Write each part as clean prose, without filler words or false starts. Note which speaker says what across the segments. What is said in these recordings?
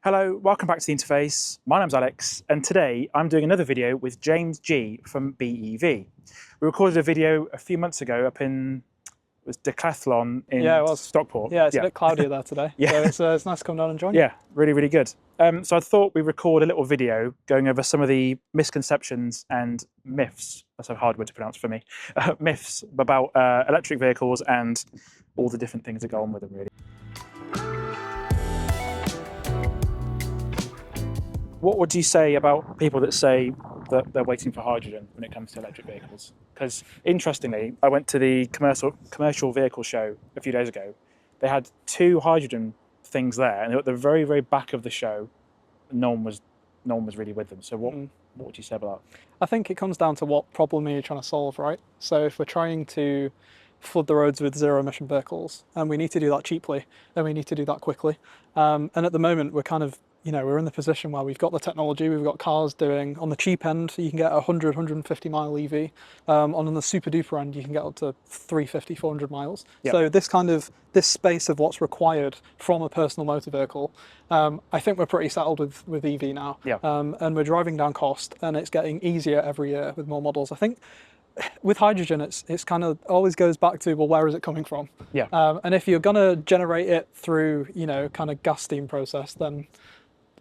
Speaker 1: Hello, welcome back to the interface. My name's Alex, and today I'm doing another video with James G from Be.EV. We recorded a video a few months ago up in Decathlon in Stockport.
Speaker 2: Yeah, it's a bit cloudier there today.
Speaker 1: Yeah.
Speaker 2: So it's nice to come down and join you.
Speaker 1: Yeah, really, really good. So I thought we'd record a little video going over some of the misconceptions and myths, that's a hard word to pronounce for me, myths about electric vehicles and all the different things that go on with them, really. What would you say about people that say that they're waiting for hydrogen when it comes to electric vehicles? Because interestingly, I went to the commercial vehicle show a few days ago. They had two hydrogen things there, and they were at the very, very back of the show. No one was really with them. So what would you say about that?
Speaker 2: I think it comes down to what problem you're trying to solve, right? So if we're trying to flood the roads with zero-emission vehicles, and we need to do that cheaply, then we need to do that quickly. And at the moment, we're kind of we're in the position where we've got the technology, we've got cars doing, on the cheap end, you can get a 100, 150 mile EV. On the super duper end, you can get up to 350, 400 miles.
Speaker 1: Yep.
Speaker 2: So this space of what's required from a personal motor vehicle, I think we're pretty settled with EV now.
Speaker 1: Yeah.
Speaker 2: And we're driving down cost, and it's getting easier every year with more models. I think with hydrogen, it's kind of always goes back to, well, where is it coming from?
Speaker 1: Yeah.
Speaker 2: And if you're going to generate it through, kind of gas steam process, then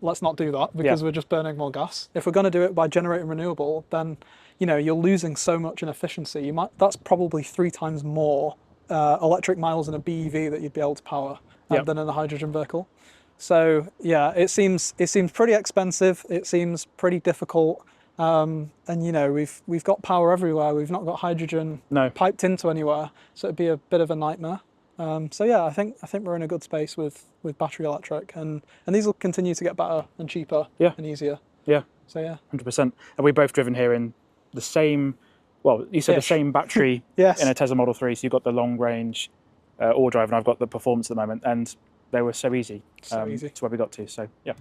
Speaker 2: let's not do that, because we're just burning more gas. If we're going to do it by generating renewable, then you're losing so much in efficiency. That's probably 3 times more electric miles in a BEV that you'd be able to power than in a hydrogen vehicle. So yeah, it seems pretty expensive. It seems pretty difficult. And we've got power everywhere. We've not got hydrogen piped into anywhere, so it'd be a bit of a nightmare. So yeah, I think we're in a good space with battery electric, and these will continue to get better and cheaper and easier. Yeah. So yeah.
Speaker 1: 100%. And we've both driven here in the same, well, you said the same battery
Speaker 2: yes.
Speaker 1: in a Tesla Model 3, so you've got the long range all drive, and I've got the performance at the moment, and they were so easy.
Speaker 2: So easy.
Speaker 1: To where we got to, so yeah.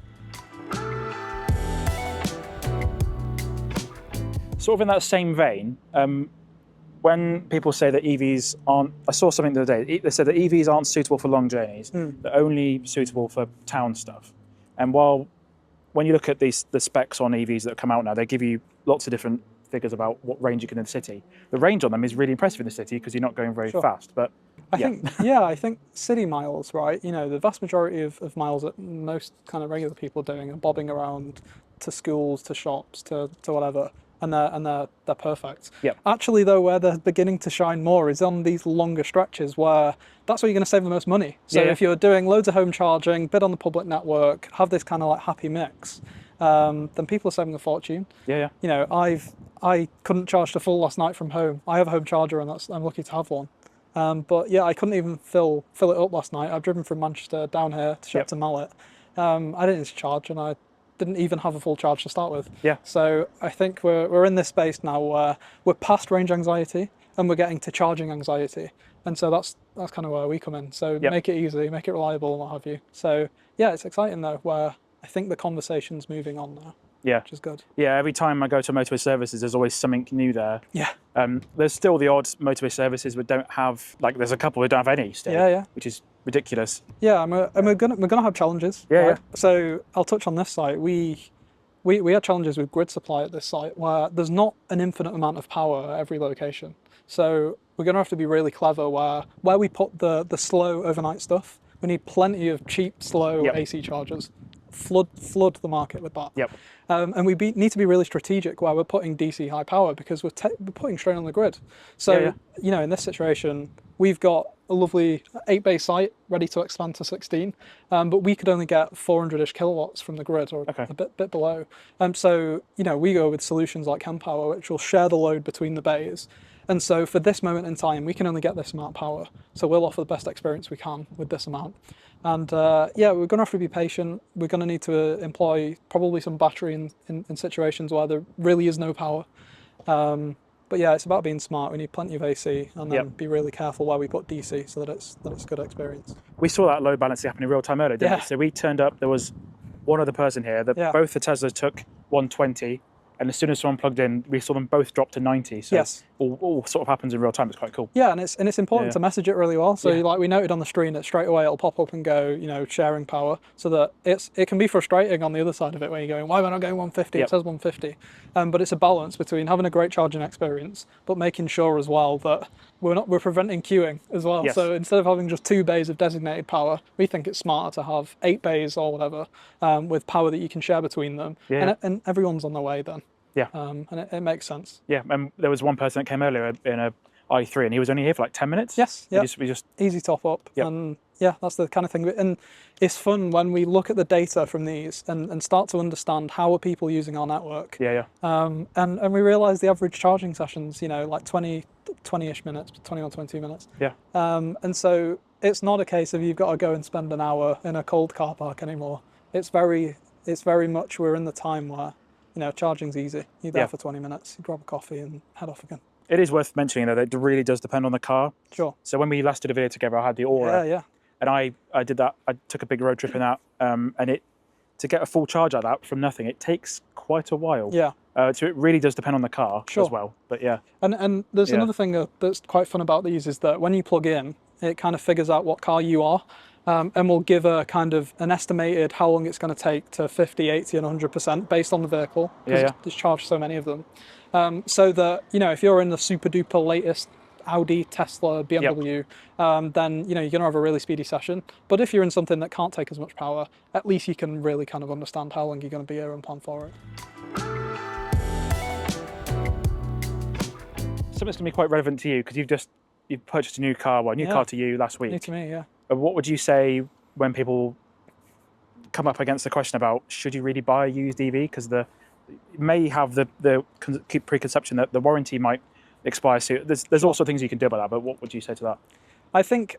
Speaker 1: Sort of in that same vein, when people say that EVs aren't, I saw something the other day, they said that EVs aren't suitable for long journeys, they're only suitable for town stuff. And when you look at the specs on EVs that have come out now, they give you lots of different figures about what range you can in the city. The range on them is really impressive in the city because you're not going very fast, but
Speaker 2: I think city miles, right? The vast majority of miles that most kind of regular people are doing are bobbing around to schools, to shops, to whatever. And they're perfect.
Speaker 1: Yep.
Speaker 2: Actually, though, where they're beginning to shine more is on these longer stretches, where that's where you're going to save the most money. So if you're doing loads of home charging, bid on the public network, have this kind of like happy mix, then people are saving a fortune.
Speaker 1: Yeah.
Speaker 2: I couldn't charge to full last night from home. I have a home charger, and I'm lucky to have one. But yeah, I couldn't even fill it up last night. I've driven from Manchester down here to Shepton Mallet. I didn't need to charge, and I didn't even have a full charge to start with. Yeah. So I think we're in this space now where we're past range anxiety and we're getting to charging anxiety, and so that's kind of where we come in. So make it easy, make it reliable, and what have you. So yeah, it's exciting though, where I think the conversation's moving on now. Yeah. Which is good.
Speaker 1: Yeah, every time I go to motorway services, there's always something new there.
Speaker 2: Yeah.
Speaker 1: There's still the odd motorway services that don't have, like there's a couple that don't have any still, which is ridiculous.
Speaker 2: Yeah, and we're gonna have challenges.
Speaker 1: Yeah.
Speaker 2: So I'll touch on this site. We had challenges with grid supply at this site, where there's not an infinite amount of power at every location. So we're gonna have to be really clever where we put the slow overnight stuff. We need plenty of cheap, slow AC chargers. Flood the market with that. And we need to be really strategic where we're putting DC high power, because we're putting strain on the grid. So in this situation, we've got a lovely 8-bay site ready to expand to 16, but we could only get 400-ish kilowatts from the grid, or a bit below. So we go with solutions like Kempower, which will share the load between the bays. And so for this moment in time, we can only get this amount of power. So we'll offer the best experience we can with this amount. And we're going to have to be patient. We're going to need to employ probably some battery in situations where there really is no power. But yeah, it's about being smart. We need plenty of AC, and then be really careful where we put DC so that it's a good experience.
Speaker 1: We saw that load balancing happen in real time earlier, didn't we? So we turned up, there was one other person here, both the Teslas took 120, and as soon as someone plugged in, we saw them both drop to 90. So
Speaker 2: Yes.
Speaker 1: all sort of happens in real time. It's quite cool.
Speaker 2: Yeah, and it's important to message it really well. So
Speaker 1: Yeah.
Speaker 2: like we noted on the screen that straight away it'll pop up and go, you know, sharing power, so that it can be frustrating on the other side of it when you're going, why am I not going 150?
Speaker 1: Yep.
Speaker 2: It says 150. But it's a balance between having a great charging experience, but making sure as well that we're preventing queuing as well.
Speaker 1: Yes.
Speaker 2: So instead of having just 2 bays of designated power, we think it's smarter to have 8 bays or whatever with power that you can share between them.
Speaker 1: Yeah.
Speaker 2: And everyone's on their way then.
Speaker 1: Yeah.
Speaker 2: And it makes sense.
Speaker 1: Yeah, and there was one person that came earlier in a i3, and he was only here for like 10 minutes.
Speaker 2: Yes, yeah.
Speaker 1: We just
Speaker 2: Easy top up.
Speaker 1: Yep.
Speaker 2: And yeah, that's the kind of thing. And it's fun when we look at the data from these and start to understand how are people using our network.
Speaker 1: yeah.
Speaker 2: And we realise the average charging sessions, you know, like 20-ish minutes, 20 or 22 minutes.
Speaker 1: Yeah.
Speaker 2: And so it's not a case of you've got to go and spend an hour in a cold car park anymore. It's very much we're in the time where, you know, charging's easy. You're there for 20 minutes, you grab a coffee and head off again.
Speaker 1: It is worth mentioning though that it really does depend on the car.
Speaker 2: Sure.
Speaker 1: So when we last did a video together, I had the Aura.
Speaker 2: Yeah.
Speaker 1: And I did that. I took a big road trip in that, and to get a full charge out of that from nothing, it takes quite a while.
Speaker 2: Yeah.
Speaker 1: So it really does depend on the car
Speaker 2: Sure.
Speaker 1: as well. But yeah.
Speaker 2: And there's another thing that's quite fun about these is that when you plug in, it kind of figures out what car you are, and will give a kind of an estimated how long it's going to take to 50, 80 and 100% based on the vehicle, because it's charged so many of them. So that, you know, if you're in the super duper latest Audi, Tesla, BMW, then, you know, you're going to have a really speedy session. But if you're in something that can't take as much power, at least you can really kind of understand how long you're going to be here and plan for it.
Speaker 1: Something's going to be quite relevant to you because you've purchased a new car, car to you last week.
Speaker 2: New to me, yeah.
Speaker 1: What would you say when people come up against the question about should you really buy a used EV? Because you may have the preconception that the warranty might expire soon. There's also things you can do about that, but what would you say to that?
Speaker 2: I think,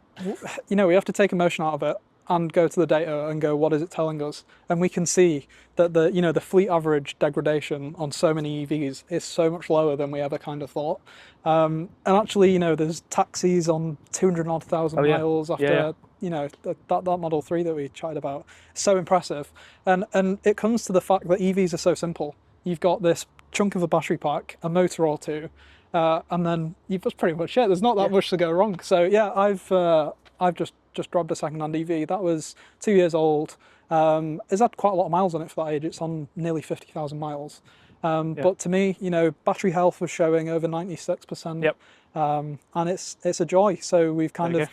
Speaker 2: you know, we have to take emotion out of it and go to the data and go, what is it telling us? And we can see that the fleet average degradation on so many EVs is so much lower than we ever kind of thought. And actually, you know, there's taxis on 200,000 miles after, you know, that Model 3 that we chatted about. So impressive. And it comes to the fact that EVs are so simple. You've got this chunk of a battery pack, a motor or two, and then that's pretty much it. There's not that much to go wrong. So yeah, I've just grabbed a second-hand EV. That was 2 years old. It's had quite a lot of miles on it for that age. It's on nearly 50,000 miles. But to me, you know, battery health was showing over 96%.
Speaker 1: Yep.
Speaker 2: And it's a joy. So we've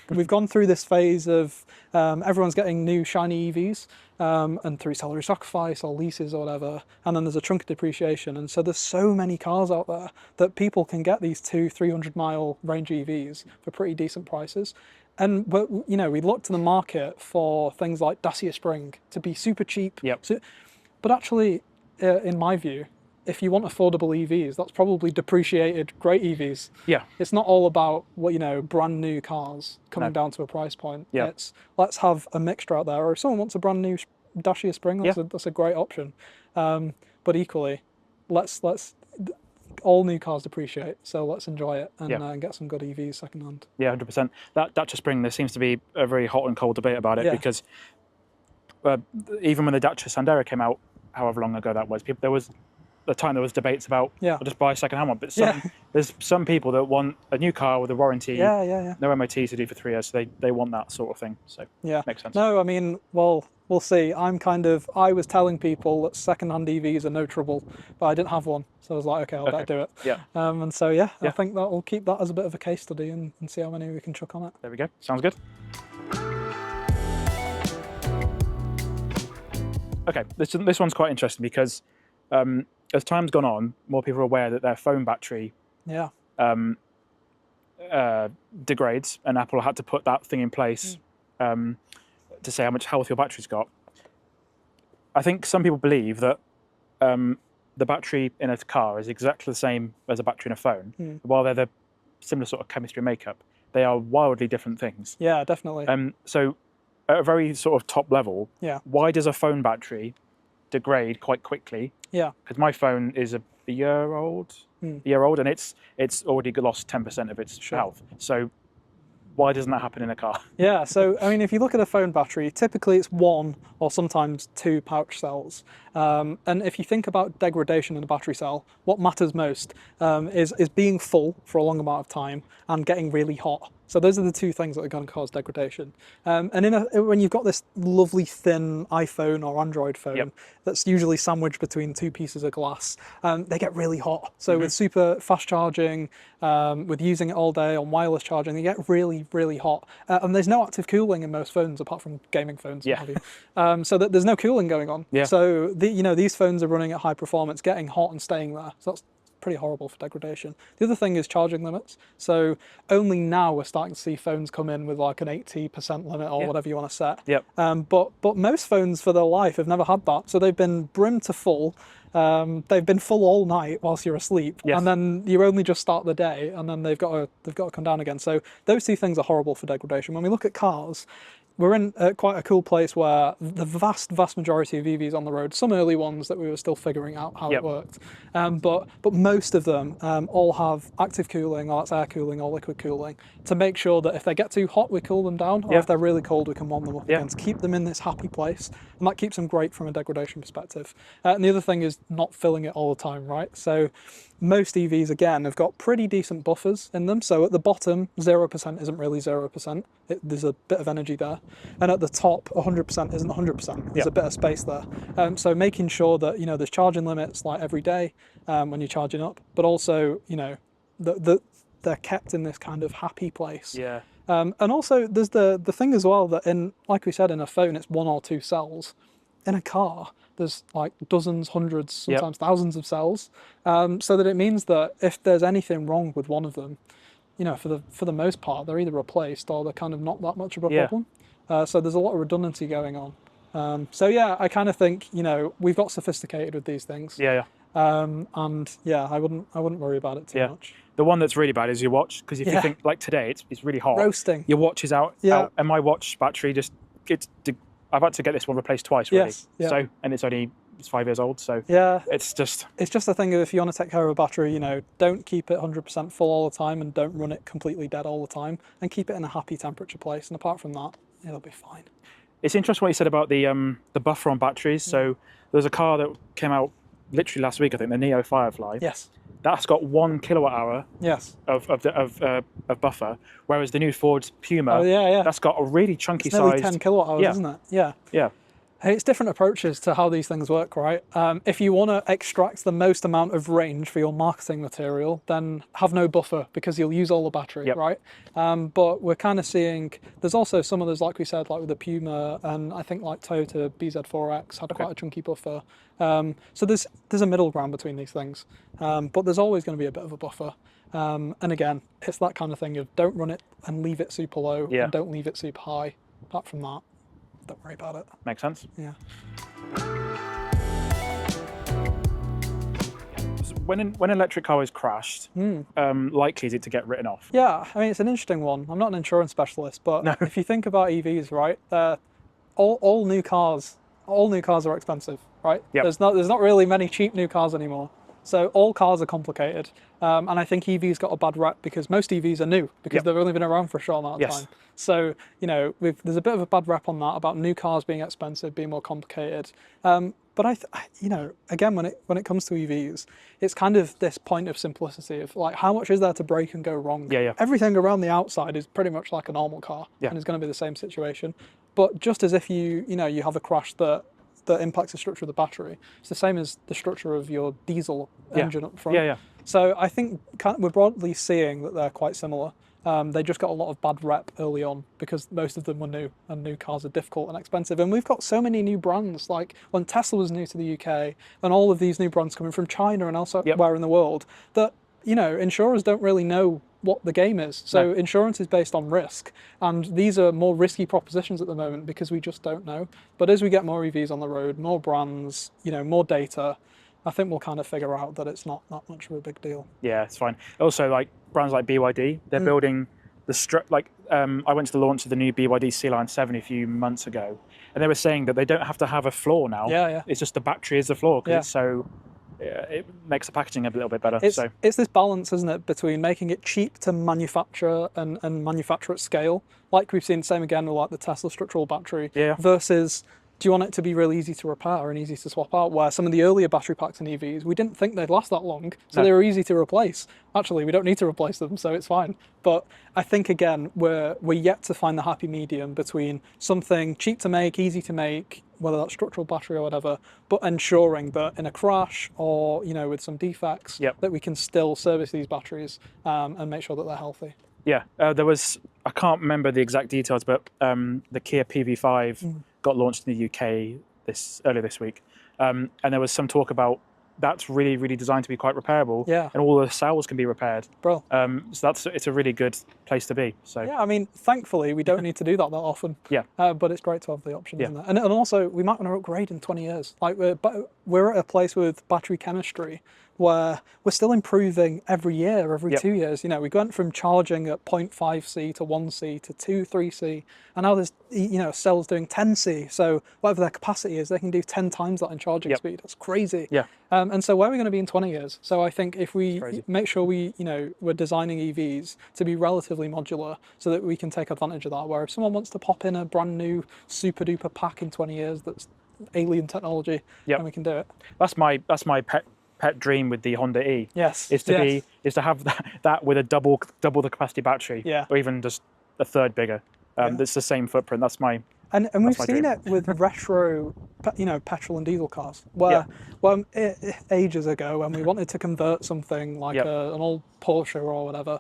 Speaker 2: we've gone through this phase of everyone's getting new shiny EVs, and through salary sacrifice or leases or whatever, and then there's a chunk of depreciation. And so there's so many cars out there that people can get these 200-300 mile range EVs for pretty decent prices. But you know, we look to the market for things like Dacia Spring to be super cheap.
Speaker 1: Yep.
Speaker 2: But actually, in my view, if you want affordable EVs, that's probably depreciated great EVs.
Speaker 1: Yeah.
Speaker 2: It's not all about brand new cars coming down to a price point.
Speaker 1: Yeah.
Speaker 2: It's let's have a mixture out there. Or if someone wants a brand new Dacia Spring, that's a great option. But equally, let's all new cars depreciate, so let's enjoy it and get some good EVs secondhand. Yeah,
Speaker 1: 100%. That Dacia Spring, there seems to be a very hot and cold debate about it because even when the Dacia Sandero came out, however long ago that was, there was debates about I'll just buy a second-hand one. But there's some people that want a new car with a warranty, no MOT to do for 3 years, so they want that sort of thing. So makes sense.
Speaker 2: No, I mean, well, we'll see. I was telling people that second-hand EVs are no trouble, but I didn't have one, so I was like, okay, I'll better do it.
Speaker 1: Yeah.
Speaker 2: And so I think that we'll keep that as a bit of a case study and see how many we can chuck on it.
Speaker 1: There we go. Sounds good. Okay, this one's quite interesting because as time's gone on, more people are aware that their phone battery degrades, and Apple had to put that thing in place to say how much health your battery's got. I think some people believe that the battery in a car is exactly the same as a battery in a phone. While they're the similar sort of chemistry and makeup, they are wildly different things.
Speaker 2: Yeah, definitely.
Speaker 1: So at a very sort of top level, why does a phone battery degrade quite quickly?
Speaker 2: Yeah.
Speaker 1: Because my phone is a year old, and it's already lost 10% of its health. So Why doesn't that happen in a car?
Speaker 2: Yeah, so I mean, if you look at a phone battery, typically it's one or sometimes two pouch cells. And if you think about degradation in a battery cell, what matters most is being full for a long amount of time and getting really hot. So those are the two things that are going to cause degradation. And when you've got this lovely thin iPhone or Android phone that's usually sandwiched between two pieces of glass, they get really hot. So with super fast charging, with using it all day on wireless charging, they get really, really hot. And there's no active cooling in most phones apart from gaming phones. What have you. So that there's no cooling going on. So these phones are running at high performance, getting hot and staying there. So that's pretty horrible for degradation. The other thing is charging limits. So only now we're starting to see phones come in with like an 80% limit or whatever you want to set. But most phones for their life have never had that. So they've been brim to full. They've been full all night whilst you're asleep, and then you only just start the day, and then they've got to come down again. So those two things are horrible for degradation. When we look at cars, we're in quite a cool place where the vast majority of EVs on the road, some early ones that we were still figuring out how it worked, but most of them all have active cooling, or that's air cooling or liquid cooling, to make sure that if they get too hot, we cool them down, or if they're really cold, we can warm them up again to keep them in this happy place, and that keeps them great from a degradation perspective. And the other thing is not filling it all the time, right? So most EVs, again, have got pretty decent buffers in them. So at the bottom, 0% isn't really 0%. There's a bit of energy there. And at the top, 100% isn't 100%. There's a bit of space there. So making sure that, there's charging limits like every day when you're charging up, but also, they're kept in this kind of happy place. And also there's the thing as well that like we said, in a phone, it's one or two cells. In a car, there's like dozens, hundreds, sometimes thousands of cells, so that it means that if there's anything wrong with one of them, for the most part, they're either replaced or they're kind of not that much of a problem. So there's a lot of redundancy going on. So yeah, I kind of think we've got sophisticated with these things. And yeah, I wouldn't worry about it too much.
Speaker 1: The one that's really bad is your watch, because if you think like today, it's really hot.
Speaker 2: Roasting.
Speaker 1: Your watch is out, and my watch battery I've had to get this one replaced twice, really. So, and it's 5 years old, so it's just
Speaker 2: a thing of, if you want to take care of a battery, don't keep it 100% full all the time, and don't run it completely dead all the time, and keep it in a happy temperature place. And apart from that, it'll be fine.
Speaker 1: It's interesting what you said about the buffer on batteries. So there's a car that came out literally last week, I think, the Neo Firefly. That's got 1 kilowatt hour of buffer, whereas the new Ford's Puma, that's got a really chunky size.
Speaker 2: Nearly 10 kilowatt hours, isn't it? Yeah. Hey, it's different approaches to how these things work, right? If you want to extract the most amount of range for your marketing material, then have no buffer, because you'll use all the battery, right? But we're kind of seeing, there's also some others, like we said, like with the Puma, and I think like Toyota BZ4X had quite a chunky buffer. So there's a middle ground between these things, but there's always going to be a bit of a buffer. And again, it's that kind of thing of don't run it and leave it super low, and don't leave it super high. Apart from that, don't worry about it.
Speaker 1: Makes sense.
Speaker 2: Yeah.
Speaker 1: When an electric car is crashed, likely is it to get written off?
Speaker 2: Yeah, I mean, it's an interesting one. I'm not an insurance specialist, but if you think about EVs, right, all new cars are expensive, right? There's not really many cheap new cars anymore. So all cars are complicated, and I think EVs got a bad rep because most EVs are new, because they've only been around for a short amount of time. So there's a bit of a bad rep on that, about new cars being expensive, being more complicated. But again, when it comes to EVs, it's kind of this point of simplicity of like, how much is there to break and go wrong? Everything around the outside is pretty much like a normal car, and it's going to be the same situation. But just as if you have a crash that impacts the structure of the battery, it's the same as the structure of your diesel engine up front. So I think we're broadly seeing that they're quite similar. They just got a lot of bad rep early on because most of them were new, and new cars are difficult and expensive. And we've got so many new brands, like when Tesla was new to the UK, and all of these new brands coming from China and elsewhere in the world, that insurers don't really know what the game is. So insurance is based on risk, and these are more risky propositions at the moment because we just don't know. But as we get more EVs on the road, more brands, more data, I think we'll kind of figure out that it's not that much of a big deal. Yeah,
Speaker 1: it's fine. Also, like brands like BYD, they're building the I went to the launch of the new BYD C-Line 7 a few months ago, and they were saying that they don't have to have a floor now. It's just the battery is the floor, because it makes the packaging a little bit better.
Speaker 2: It's this balance, isn't it, between making it cheap to manufacture and manufacture at scale, like we've seen, same again with like the Tesla structural battery, versus do you want it to be really easy to repair and easy to swap out, where some of the earlier battery packs in EVs, we didn't think they'd last that long, so they were easy to replace. Actually, we don't need to replace them, so it's fine. But I think, again, we're yet to find the happy medium between something cheap to make, easy to make, whether that's structural battery or whatever, but ensuring that in a crash or, you know, with some defects, that we can still service these batteries and make sure that they're healthy.
Speaker 1: Yeah, there was, I can't remember the exact details, but the Kia PV5 got launched in the UK earlier this week, and there was some talk about that's really, really designed to be quite repairable, and all the cells can be repaired.
Speaker 2: Bro.
Speaker 1: So it's a really good place to be. So
Speaker 2: yeah, I mean, thankfully we don't need to do that often.
Speaker 1: Yeah.
Speaker 2: But it's great to have the option, isn't it? And also we might want to upgrade in 20 years. Like we're at a place with battery chemistry where we're still improving every year, every 2 years. You know, we went from charging at 0.5C to 1C to 2, 3C, and now there's, you know, cells doing 10C. So whatever their capacity is, they can do 10 times that in charging speed. That's crazy.
Speaker 1: Yeah.
Speaker 2: And so where are we going to be in 20 years? So I think if we make sure we're designing EVs to be relatively modular so that we can take advantage of that, where if someone wants to pop in a brand new super duper pack in 20 years that's alien technology, then we can do it.
Speaker 1: That's my pet dream with the Honda E.
Speaker 2: Yes.
Speaker 1: Is to have that with a double the capacity battery, or even just a third bigger. That's the same footprint. That's my
Speaker 2: And we've seen it with retro, petrol and diesel cars, where ages ago when we wanted to convert something like an old Porsche or whatever,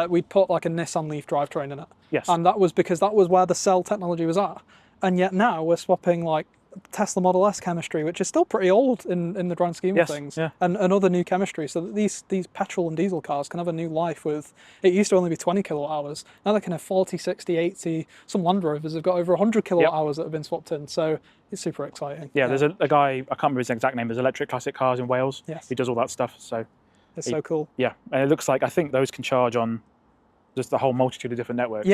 Speaker 2: we'd put like a Nissan Leaf drivetrain in it.
Speaker 1: Yes.
Speaker 2: And that was because that was where the cell technology was at. And yet now we're swapping like Tesla Model S chemistry, which is still pretty old in the grand scheme of things, and other new chemistry, so that these petrol and diesel cars can have a new life. With it used to only be 20 kilowatt hours, now they can have 40, 60, 80. Some Land Rovers have got over 100 kilowatt hours that have been swapped in, so it's super exciting.
Speaker 1: There's a guy, I can't remember his exact name, there's Electric Classic Cars in Wales.
Speaker 2: Yes.
Speaker 1: He does all that stuff, so
Speaker 2: it's so cool.
Speaker 1: Yeah, and it looks like, I think those can charge on just the whole multitude of different networks.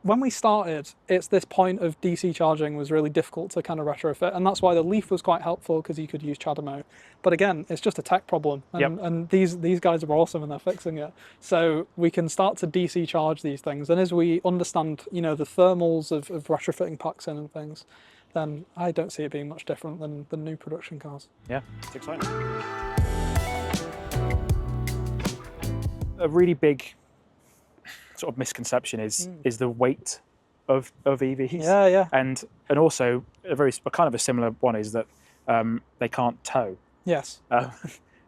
Speaker 2: When we started, it's this point of DC charging was really difficult to kind of retrofit, and that's why the Leaf was quite helpful, because you could use CHAdeMO. But again, it's just a tech problem, and these guys are awesome and they're fixing it. So we can start to DC charge these things, and as we understand, the thermals of retrofitting packs in and things, then I don't see it being much different than the new production cars.
Speaker 1: Yeah, it's exciting. A really big sort of misconception is the weight of EVs. And also a kind of a similar one is that they can't tow.
Speaker 2: Yes.
Speaker 1: Which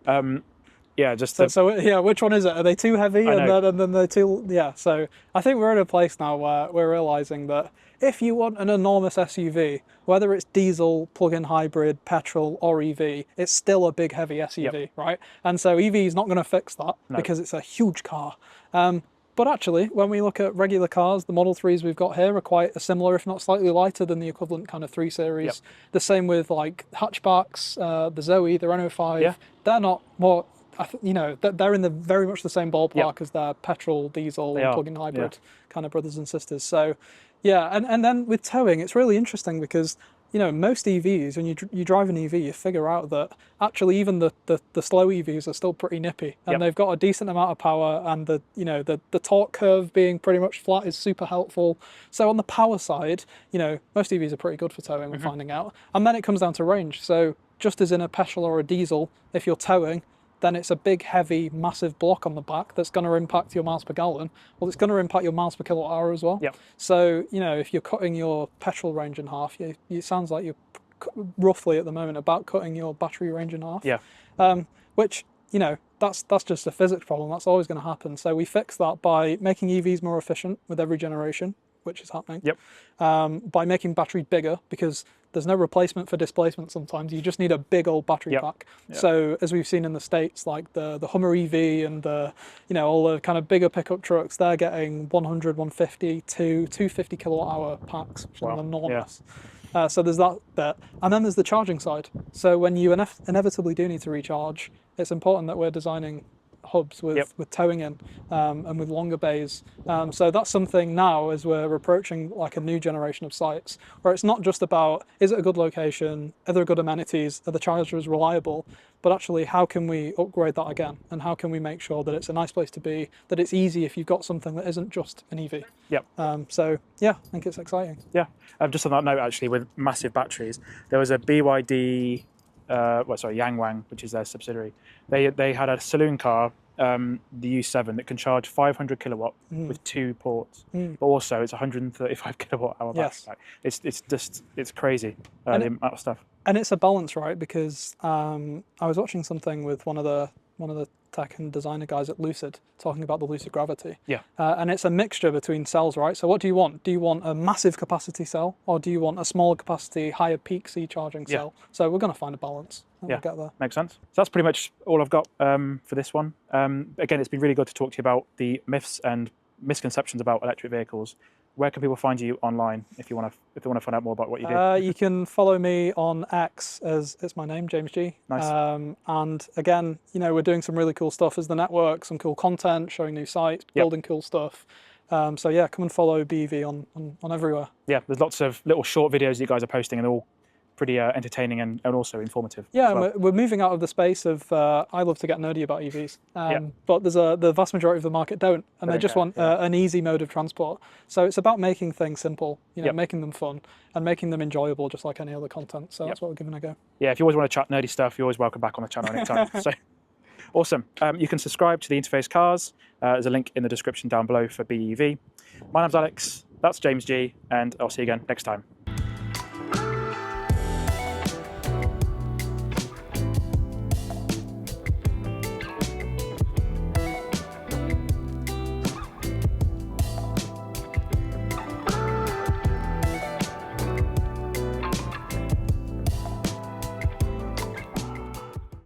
Speaker 2: one is it? Are they too heavy and then they're too? Yeah. So I think we're in a place now where we're realizing that if you want an enormous SUV, whether it's diesel, plug-in hybrid, petrol, or EV, it's still a big heavy SUV, right? And so EV is not going to fix that because it's a huge car. But actually, when we look at regular cars, the Model 3s we've got here are quite similar, if not slightly lighter than the equivalent kind of 3 Series. The same with like hatchbacks, the Zoe, the Renault 5. They're not more, they're in the very much the same ballpark as their petrol, diesel, plug-in hybrid kind of brothers and sisters. So, and then with towing, it's really interesting because most EVs, when you drive an EV, you figure out that actually even the slow EVs are still pretty nippy, and they've got a decent amount of power, and the torque curve being pretty much flat is super helpful. So on the power side, most EVs are pretty good for towing, we're finding out. And then it comes down to range. So just as in a petrol or a diesel, if you're towing, then it's a big, heavy, massive block on the back that's going to impact your miles per gallon. Well, it's going to impact your miles per kilowatt hour as well. So, if you're cutting your petrol range in half, it sounds like you're roughly at the moment about cutting your battery range in half. Which, that's just a physics problem. That's always going to happen. So we fix that by making EVs more efficient with every generation, which is happening. By making batteries bigger, because there's no replacement for displacement sometimes. You just need a big old battery pack. So as we've seen in the States, like the Hummer EV and the, all the kind of bigger pickup trucks, they're getting 100, 150 to 250 kilowatt hour packs, which is enormous. So there's that bit. And then there's the charging side. So when you inevitably do need to recharge, it's important that we're designing hubs with,
Speaker 1: Yep.
Speaker 2: with towing in and with longer bays. So that's something now as we're approaching like a new generation of sites where it's not just about, is it a good location? Are there good amenities? Are the chargers reliable? But actually, how can we upgrade that again? And how can we make sure that it's a nice place to be, that it's easy if you've got something that isn't just an EV?
Speaker 1: Yep.
Speaker 2: So yeah, I think it's exciting.
Speaker 1: Yeah. Just on that note, actually, with massive batteries, there was a BYD, Yangwang, which is their subsidiary. They had a saloon car, the U7, that can charge 500 kilowatt with 2 ports, but also it's 135 kilowatt hour battery.
Speaker 2: Yes.
Speaker 1: It's crazy the amount of stuff.
Speaker 2: And it's a balance, right? Because I was watching something with one of the tech and designer guys at Lucid talking about the Lucid Gravity.
Speaker 1: Yeah.
Speaker 2: And it's a mixture between cells, right? So what do you want? Do you want a massive capacity cell, or do you want a smaller capacity, higher peak C charging cell? So we're going to find a balance. And we'll get there.
Speaker 1: Makes sense. So that's pretty much all I've got for this one. Again, it's been really good to talk to you about the myths and misconceptions about electric vehicles. Where can people find you online if they want to find out more about what you do?
Speaker 2: You can follow me on X, as it's my name, James G.
Speaker 1: Nice.
Speaker 2: And again, we're doing some really cool stuff as the network, some cool content, showing new sites, building cool stuff. So yeah, come and follow Be.EV on everywhere.
Speaker 1: Yeah, there's lots of little short videos you guys are posting, and they're all pretty entertaining and also informative.
Speaker 2: Yeah,
Speaker 1: well.
Speaker 2: and we're moving out of the space of I love to get nerdy about EVs, but the vast majority of the market don't, and they just want an easy mode of transport. So it's about making things simple, making them fun and making them enjoyable, just like any other content. So that's what we're giving a go.
Speaker 1: Yeah, if you always want to chat nerdy stuff, you're always welcome back on the channel anytime. So awesome. You can subscribe to the Interface Cars. There's a link in the description down below for Be.EV. My name's Alex. That's James G, and I'll see you again next time.